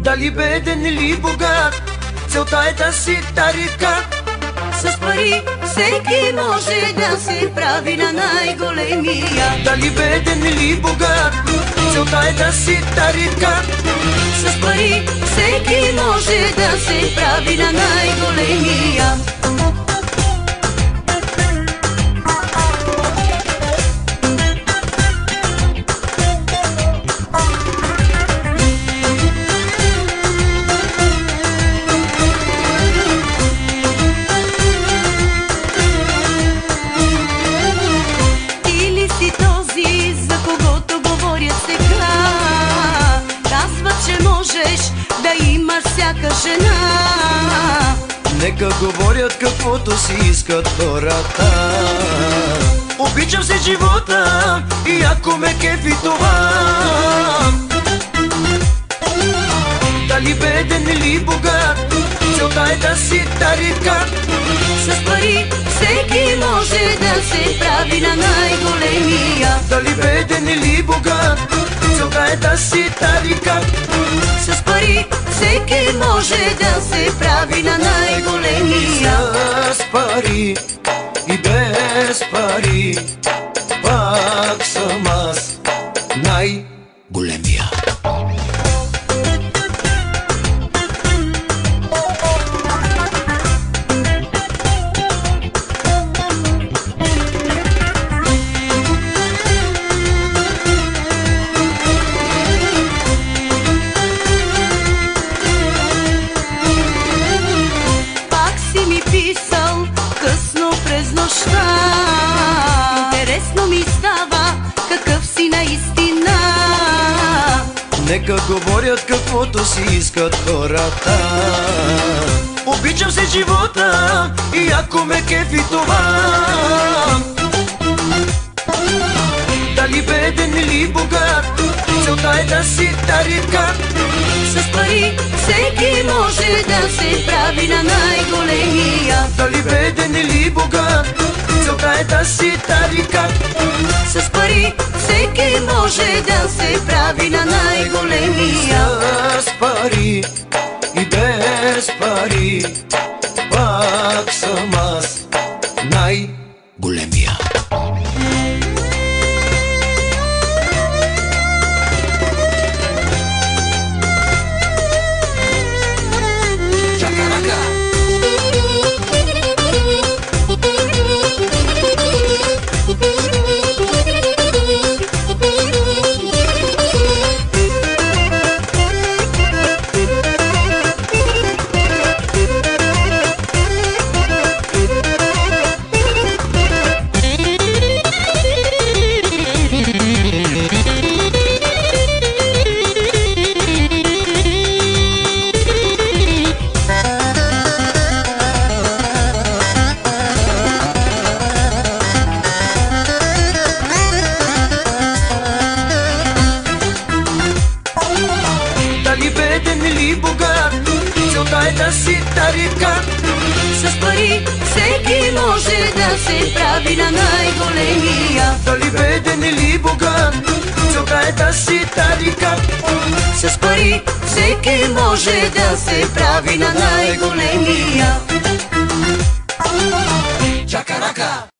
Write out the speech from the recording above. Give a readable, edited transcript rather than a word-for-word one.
Дали беден или богат, целта е да си тарикат. С пари всеки може да се прави на най-големия. Дали беден или богат, целта е да си тарикат. С пари всеки може да се прави на най-големия. Да имаш всяка жена. Нека говорят каквото си искат хората. Обичам се живота и ако ме кефи това. Дали беден или богат, целта е да си тарикат. С пари всеки може да се прави на най-големия. Дали беден или богат, целта е да си тарикат. С пари всеки може да се прави на най-големия. С пари и без пари, пак съм аз най-големия. Интересно ми става какъв си наистина. Нека говорят каквото си искат хората. Обичам се живота и ако ме кефи това. Дали беден или богат, целта е да си тарикат. С пари всеки може да се прави на най-големия. Дали беден или богат, целта е да си тарикат. С пари всеки може да се прави на най-големия. С пари и без пари, пак съм аз най-големия. Целта е да си тарикат. С пари всеки може да се прави на най-големия. Дали беден или богат, целта е да си тарикат. С пари всеки може да се прави на най-големия. Чакарака!